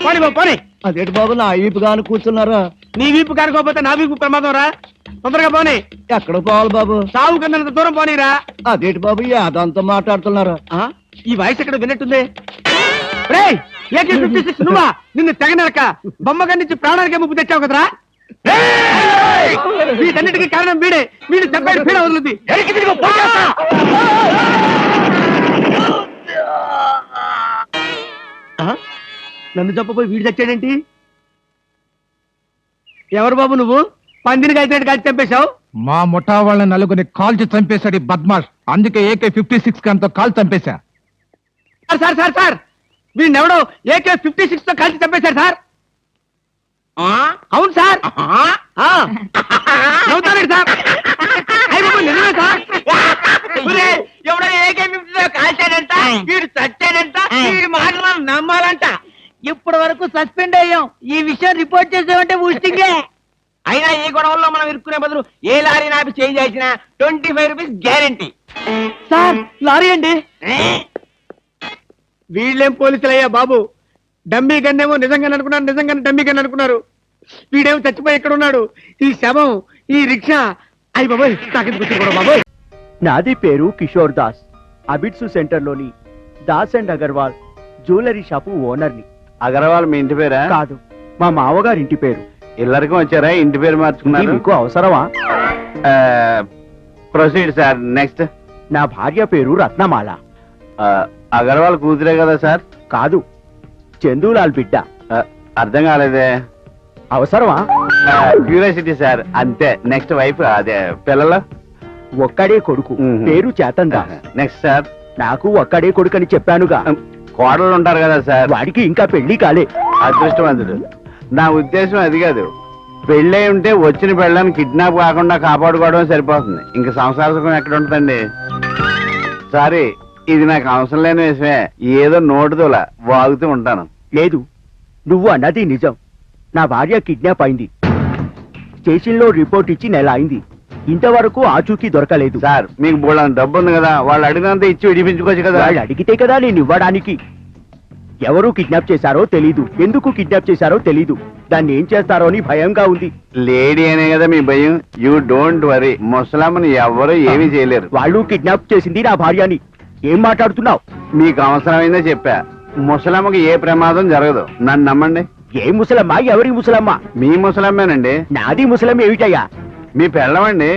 పోనీ బాబు పోనీ. అదేంటి బాబు నా వీపు గాని కూర్చున్నారా? నీ వీపు కానుకోకపోతే నా వీపు ప్రమాదం రా. తొందరగా పోనీ. ఎక్కడ పోవాలి బాబు? సాగు కింద దూరం పోనీరా. అదేంటి బాబు యాదంతా మాట్లాడుతున్నారా? ఈ వాయిస్ ఎక్కడ విన్నట్టుంది? రేయ్, AK-56 నువ్వా? నిన్ను తెగనరక బొమ్మగారి నుంచి ప్రాణానికే ముప్పు తెచ్చావు కదరా. వీటన్నిటికీ కారణం వీడే. వీడు చెప్పాడు పీడ వదులుద్ది. నన్ను చెప్పపోయి వీడు చచ్చాడేంటి? ఎవరు బాబు నువ్వు? పందిని కలిసినట్టు కలిసి చంపేశావు. మా ముఠా వాళ్ళ నలుగురిని కాల్చి చంపేశాడు బద్మాష్. అందుకే AK-56 గన్తో కాల్ చంపేశా. సార్ సార్ సార్, వీడినెవడో AK-56 తో కలిసి చంపేశాడు సార్. అవును సార్. నవ్వుతాడు సార్. నిజమే సార్. ఎవడో AK-50 కాల్చాడంట, వీడు చచ్చాడంట, వీడి మాటలు మనం నమ్మాలంట. ఇప్పటి వరకు సస్పెండ్ అయ్యాం. ఈ విషయం రిపోర్ట్ చేసామంటే ఊస్టింగే. అయినా ఈ గొడవల్లో మనం ఇరుక్కునే బదులు ఏ లారీ నాపి చేంజ్ చేసినా 25 రూపీస్ గ్యారెంటీ. సార్ లారీ అండి. వీళ్ళేం పోలీసులయ్యా బాబు. డమ్మీ గన్నేమో నిజంగానే అనుకున్నారు, నిజంగానే డమ్మీ గన్ అనుకున్నారు. వీడేమో చచ్చిపోయి ఎక్కడ ఉన్నాడు? ఈ శవం, ఈ రిక్షా. అయ్యి బాబోయ్, నాకెందుకు వచ్చింది కూడా బాబోయ్. నాది పేరు కిషోర్ దాస్. అబిట్సు సెంటర్ లోని Das and Agarwal jewellery shop ఓనర్ని. అగర్వాల్ మీ ఇంటి పేరా? కాదు, మా మావగారి ఇంటి పేరు. ఇల్లరికి వచ్చారా? ఇంటి పేరు మార్చుకున్నారు. మీకు అవసరమా? Proceed sir. నెక్స్ట్. నా భార్య పేరు రత్నమాల. అగర్వాల్ కూతురే కదా సార్? కాదు, చందూలాల్ బిడ్డ. అర్థం కాలేదే. అవసరమా? క్యూరియాసిటీ సార్, అంతే. నెక్స్ట్ వైఫ్, అదే పిల్లలు? ఒక్కడే కొడుకు, పేరు చేతన్ దాస్. Next sir. నాకు ఒక్కడే కొడుకు అని చెప్పానుగా. కోడలు ఉంటారు కదా సార్? వాడికి ఇంకా పెళ్లి కాలే. అదృష్టవంతుడు. నా ఉద్దేశం అది కాదు. పెళ్ళై ఉంటే వచ్చిన పెళ్ళని కిడ్నాప్ కాకుండా కాపాడుకోవడం సరిపోతుంది. ఇంకా సంసార సుఖం ఎక్కడ ఉంటుందండి? సారీ, ఇది నాకు అవసరం లేని విషయమే. ఏదో నోటుదోలా వాగుతూ ఉంటాను. లేదు, నువ్వు అన్నది నిజం. నా భార్య కిడ్నాప్ అయింది. స్టేషన్ లో రిపోర్ట్ ఇచ్చి నెల అయింది. ఇంతవరకు ఆచూకీ దొరకలేదు. సార్, మీకు బోళ్ళ డబ్బు ఉంది కదా, వాళ్ళు అడిగినంత ఇచ్చి విడిపించుకోవచ్చు కదా. వాళ్ళు అడిగితే కదా నేను ఇవ్వడానికి. ఎవరు కిడ్నాప్ చేశారో తెలీదు, ఎందుకు కిడ్నాప్ చేశారో తెలీదు. దాన్ని ఏం చేస్తారో అని భయంగా ఉంది. లేడీ అనే కదా మీ భయం. You don't worry. ముసలామని ఎవరు ఏమీ చేయలేరు. వాళ్ళు కిడ్నాప్ చేసింది నా భార్యని. ఏం మాట్లాడుతున్నావు? మీకు అవసరమైందే చెప్పా. ముసలమ్మకి ఏ ప్రమాదం జరగదు, నన్ను నమ్మండి. ఏ ముసలమ్మ? ఎవరి ముసలమ్మ? మీ ముసలమ్మేనండి. నాది ముసలమ్మ ఏమిటయ్యా? మీ పెళ్ళమండి.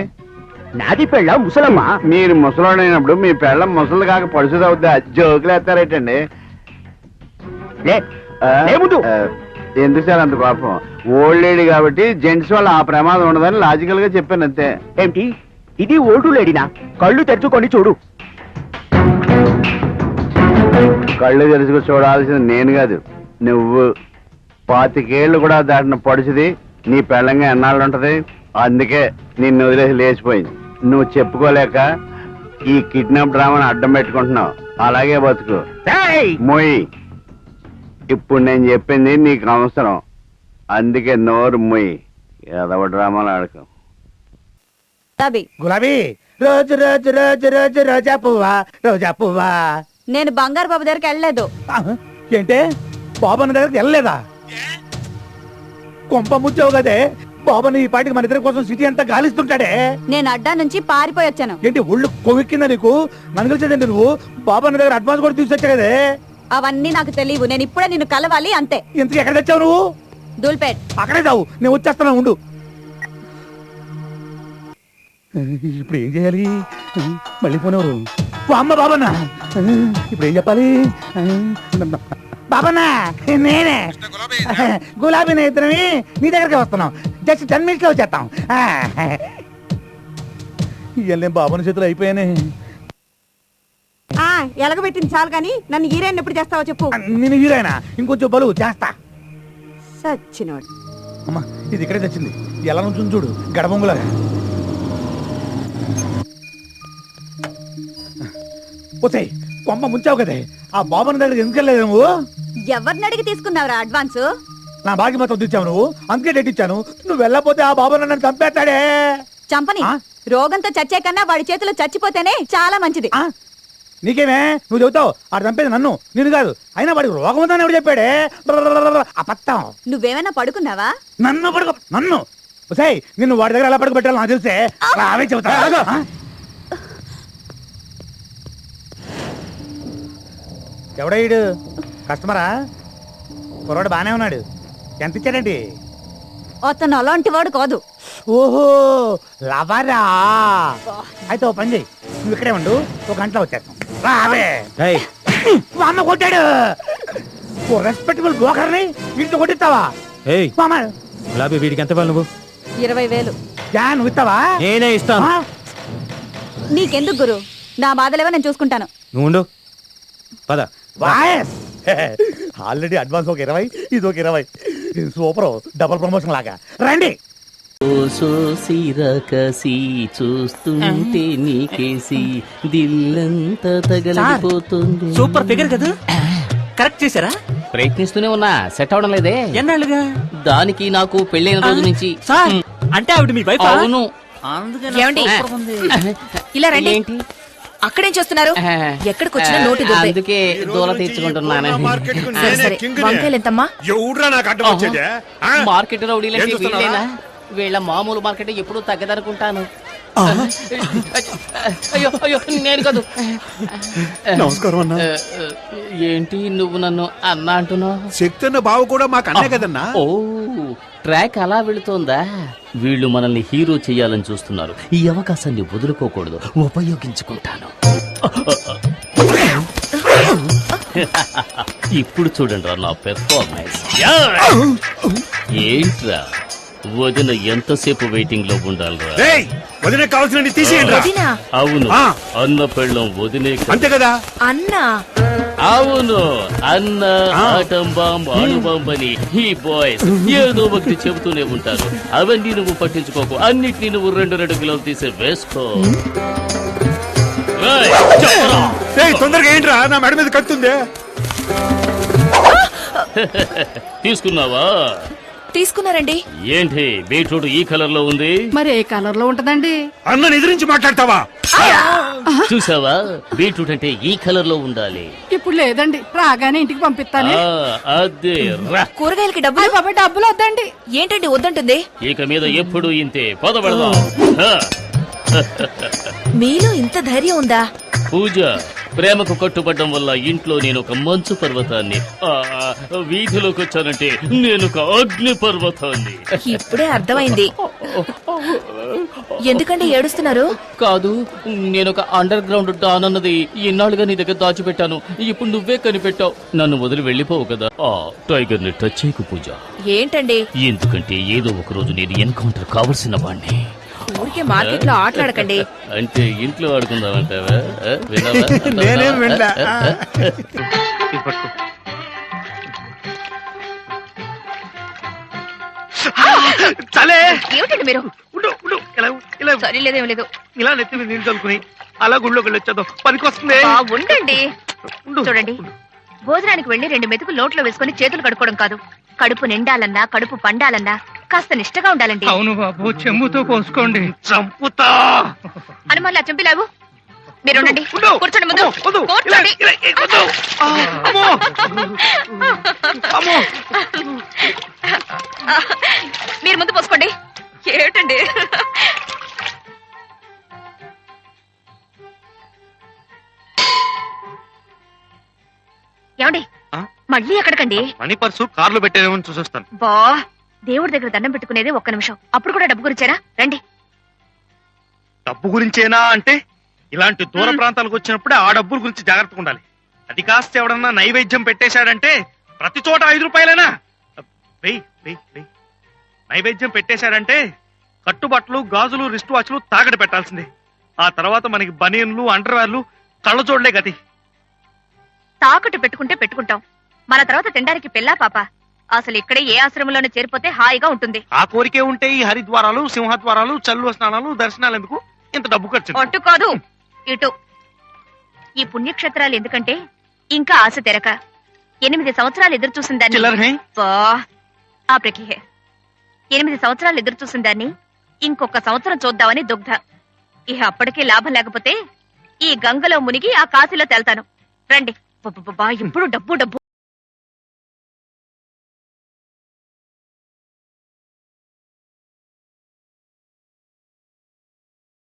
నాది పెళ్ళ ముసలమ్మ. మీరు ముసలోడైనప్పుడు మీ పెళ్ళం ముసలు కాక పడుచుదవుద్దా? జోకులు ఎత్తారేటండి. ముందు ఎందుకు సార్ అంత పాపం? ఓల్డ్ లేడీ కాబట్టి జెంట్స్ వల్ల ఆ ప్రమాదం ఉండదని లాజికల్ గా చెప్పాను అంతే. ఏమిటి ఇది? ఓల్డ్ లేడీనా? కళ్ళు తెరుచుకొని చూడు. కళ్ళు తెరుచుకు చూడాల్సింది నేను కాదు, నువ్వు. 25 ఏళ్ళు కూడా దాటిన పడుచుది నీ పెళ్ళంగా ఎన్నాళ్ళు ఉంటది? అందుకే నిన్ను వదిలేసి లేచిపోయింది. నువ్వు చెప్పుకోలేక ఈ కిడ్నాప్ డ్రామాని అడ్డం పెట్టుకుంటున్నావు. అలాగే బతుకు. మొయ్. ఇప్పుడు నేను చెప్పింది నీకు అవసరం, అందుకే నోరు మొయ్. ఏదవ డ్రామాలు ఆడకు. గులాబీ రోజు రోజు రోజు రోజు రోజా పువ్వా, రోజా పువ్వా. నేను బంగారు బాబు దగ్గరికి వెళ్ళలేదు. ఏంటే? బాబన్న దగ్గరికి వెళ్ళలేదా? కొంప ముచ్చావు కదే. బాబన్న ఈ పాటికి మన ఇద్దరి కోసం సిటీ అంతా గాలిస్తుంటాడే. నేను అడ్డా నుంచి పారిపోయి వచ్చాను. ఏంటి ఒళ్ళు కొవ్వెక్కిందా నీకు? నన్ను కలిసేదండి నువ్వు. బాబన్న దగ్గర అడ్వాన్స్ కూడా తీసుకొచ్చా కదే. అవన్నీ నాకు తెలియవు. నేను ఇప్పుడే నిన్ను కలవాలి అంతే. ఇంతకు ఎక్కడ తెచ్చావు నువ్వు? దూల్పేట్. అక్కడే చావు, నేను వచ్చేస్తున్నా ఉండు. ఇప్పుడు ఏం చేయాలి? మళ్ళీ పోనేవారు. అమ్మ బాబన్న, ఇప్పుడు ఏం చెప్పాలి? బాబన్నా, నేనే గులాబీ ఇద్దరమి నీ దగ్గరికి వస్తున్నాం. జస్ట్ 10 minutes లో వచ్చేస్తాం. ఇవన్నీ బాబన్న చేతులు అయిపోయానే. ఎలగబెట్టింది చాలు కానీ నన్ను హీరోయిన్ ఎప్పుడు చేస్తావో చెప్పు. నేను హీరోయినా? ఇంకొంచెం బలువు చేస్తా. సచ్చినోడు. అమ్మా, ఇది ఇక్కడే తెచ్చింది. ఎలా నుంచి చూడు, గడబొంగులాగా. పోతే కొమ్మ ముంచావు కదే. ఆ బాబన్న దగ్గర ఎందుకు వెళ్ళలేదు నువ్వు? ఎవరిని అడిగి తీసుకున్నావురా అడ్వాన్స్? నా బాకి మొత్తం తెచ్చావు నువ్వు, అందుకే డేట్ ఇచ్చాను. నువ్వు వెళ్ళపోతే ఆ బాబన్న నన్ను చంపేస్తాడే. చంపని. రోగంతో చచ్చే కన్నా వాడి చేతిలో చచ్చిపోతేనే చాలా మంచిది. నీకేమే నువ్వు చెబుతావు ఆడు చంపేది నన్ను నేను కాదు అయినా వాడికి రోగం ఉందని ఎవడు చెప్పాడే అబద్ధం. నువ్వేమైనా పడుకున్నావా? నన్ను పడుకో నన్ను సై నిన్ను వాడి దగ్గర ఎలా పడుకోబెట్టాలో నాకు తెలిసే అవే చెబుతా. ఆ? ఎవడయ్యాడు కస్టమరా? కుర్రాడు బానే ఉన్నాడు. ఎంత ఇచ్చాడండి? అతను అలాంటి వాడు కాదు. ఓహో లవరా. అయితే ఓ పని చెయ్యి, నువ్వు ఇక్కడే ఉండు, ఒక గంటలో వచ్చేస్తాం. రావే. మా అమ్మ కొట్టాడు. ఓ రెస్పెక్టబుల్ బ్రోకర్ని వీటితో కొట్టిస్తావా? మామ గులాబీ వీడికి ఎంత ఇవ్వాలి నువ్వు? 20,000. నువ్వు ఇస్తావా? నేనే ఇస్తాను. ఆ? నీకెందుకు గురు? నా బాధలేవో నేను చూసుకుంటాను. నువ్వు ఉండు. పద. వాయస్ ఆల్రెడీ అడ్వాన్స్ ఒక 20, ఇది ఒక 20. సూపర్, డబుల్ ప్రమోషన్ లాగా. రండి. సిరకసి చూస్తుంటే నీకేసి దిల్లంతా తగలిపోతుంది. సూపర్ ఫిగర్ కదా, కరెక్ట్ చేశారా? ప్రయత్నిస్తూనే ఉన్నా, సెట్ అవడం లేదే. ఎన్నాళ్ళుగా? దానికి నాకు పెళ్ళైన రోజు నుంచి. సార్ అంటే ఆవిడ మీ వైఫ్? అవును. ఏమండి? ఇలా రండి. ఏంటి అక్కడేం చేస్తున్నారు? ఎక్కడికి వచ్చినా నోటి దుబ్బే. అందుకే దూల తీర్చుకుంటున్నాను. సరే సరే, వంకాయలు ఎంతమ్మా? మార్కెట్ రౌడీలంటే వీళ్ళేనా? వీళ్ళ మామూలు మార్కెట్ ఎప్పుడు తగ్గదనుకుంటాను. అయ్యో అయ్యో, నేను కాదు. నమస్కారం అన్నా. ఏంటి నువ్వు నన్ను అన్నా అంటున్నావు? శక్తి అన్న బావ కూడా మాకు అన్నే కదన్నా. ఓ, ట్రాక్ అలా వెళుతోందా? వీళ్ళు మనల్ని హీరో చెయ్యాలని చూస్తున్నారు. ఈ అవకాశాన్ని వదులుకోకూడదు, ఉపయోగించుకుంటాను. ఇప్పుడు చూడండి నా పెర్ఫార్మెన్స్. ఏంట్రా వదిన ఎంతసేపు వెయిటింగ్ లో ఉండాలిరా? వదిన కావాల్సిన తీసేయండి. వదినా? అవును, అన్న పెళ్ళం వదినే అంతే కదా. అన్నా? అవును, అన్న ఆటం బాంబ్ అణుబాంబ్ అని ఈ బాయ్స్ ఏదో ఒకటి చెబుతూనే ఉంటారు. అవన్నీ నువ్వు పట్టించుకోకు, అన్నిటినీ నువ్వు 2 కిలోలు తీసి వేసుకో. తొందరగా ఏంట్రా, నా మెడ మీద కత్తుంది. తీసుకున్నావా? తీసుకున్నారండి. ఏంటి బీట్రూట్ ఈ కలర్ లో ఉంది? మరి ఏ కలర్ లో ఉంటదండి? అన్న ఎదిరించి మాట్లాడతావా? చూసావా, బీట్రూట్ అంటే ఈ కలర్ లో ఉండాలి. ఇప్పుడు లేదండి, రాగానే ఇంటికి పంపిస్తాను. అదే రా. కూరగాయలకి డబ్బులు? డబ్బులు వద్దండి. ఏంటండి వద్దంటుంది? ఇక మీద ఎప్పుడు ఇంతే. పదబడదాం. మీలో ఇంత ధైర్యం ఉందా? పూజ, ప్రేమకు కట్టుబడ్డం వల్ల ఇంట్లో నేను ఒక మంచు పర్వతాన్ని, వీధిలోకి వచ్చానంటే నేను ఒక అగ్ని పర్వతాన్ని. ఇప్పుడే అర్థమైంది. ఎందుకండి ఏడుస్తున్నారు? కాదు, నేను ఒక అండర్ గ్రౌండ్ డాన్ అన్నది ఇన్నాళ్ళుగా నీ దగ్గర దాచిపెట్టాను. ఇప్పుడు నువ్వే కనిపెట్టావు. నన్ను వదిలి వెళ్ళిపోవు కదా. టైగర్ ని టచ్ చేయకు పూజ. ఏంటండి? ఎందుకంటే ఏదో ఒక రోజు నేను ఎన్కౌంటర్ కావలసిన వాణ్ణి. ఊరికే మార్కెట్ లో ఆటలాడకండి. అంటే ఇంట్లో ఆడుకుందామంటావా? నేనేం వెళ్ళా. ఏమిటండి మీరు? సరే లేదేం లేదు. ఇలా నెత్తి మీద నీళ్ళు చల్లుకుని అలా గుళ్ళోకి వెళ్ళొచ్చేద్దాం, పనికి వస్తుంది. ఉండండి. చూడండి, భోజనానికి వెళ్ళి 2 మెతుకులు నోట్లో వేసుకుని చేతులు కడుక్కోవడం కాదు. కడుపు నిండాలన్నా, కడుపు పండాలన్నా కాస్త నిష్టగా ఉండాలండి. అవును బాబు, చెంబుతో కోసుకోండి. చంపుతా. అనుమానులా చంపిలావు. మీరు ఉండండి, కూర్చోండి. ముందు వద్దు. కూర్చోండి. అమ్మో. అమ్మో. మీరు ముందు పోసుకోండి. ఏమిటండి? ఏమండి, మళ్ళీ ఎక్కడికండి? మనీ పర్సు కార్లో పెట్టేదేమో చూసొస్తాను. బా, దేవుడి దగ్గర దండం పెట్టుకునేది 1 నిమిషం, అప్పుడు కూడా డబ్బు గురించారా? రండి. డబ్బు గురించేనా అంటే ఇలాంటి దూర ప్రాంతాలకు వచ్చినప్పుడే ఆ డబ్బుల గురించి జాగ్రత్తగా ఉండాలి. అది కాస్త ఎవడన్నా నైవేద్యం పెట్టేశాడంటే ప్రతి చోట 5 రూపాయలేనా? నైవేద్యం పెట్టేశాడంటే కట్టుబట్టలు, గాజులు, రిస్ట్ వాచ్లు తాకట్టు పెట్టాల్సిందే. ఆ తర్వాత మనకి బనియన్లు, అండర్వేర్లు, కళ్ళజోడ్లే గతి. తాకట్టు పెట్టుకుంటే పెట్టుకుంటాం, మన తర్వాత తినడానికి పిల్లా పాప. అసలు ఇక్కడే ఏ ఆశ్రమంలోనే చేరిపోతే హాయిగా ఉంటుంది. ఆ కోరికే ఉంటే ఈ హరిద్వారాలు, సింహద్వారాలు, చల్లువ స్నానాలు, దర్శనాలు ఎందుకు ఇంత డబ్బు ఖర్చు? అటు కాదు ఇటు. ఈ పుణ్యక్షేత్రాలు ఎందుకంటే ఇంకా ఆశ తెరక 8 సంవత్సరాలు ఎదురు చూసిన దాన్ని, ఆ ప్రకిహే 8 సంవత్సరాలు ఎదురు చూసిన దాన్ని ఇంకొక సంవత్సరం చూద్దామని దుగ్ధ. ఇహ అప్పటికే లాభం లేకపోతే ఈ గంగలో మునిగి ఆ కాశీలో తేల్తాను రండి. ఇప్పుడు డబ్బు డబ్బు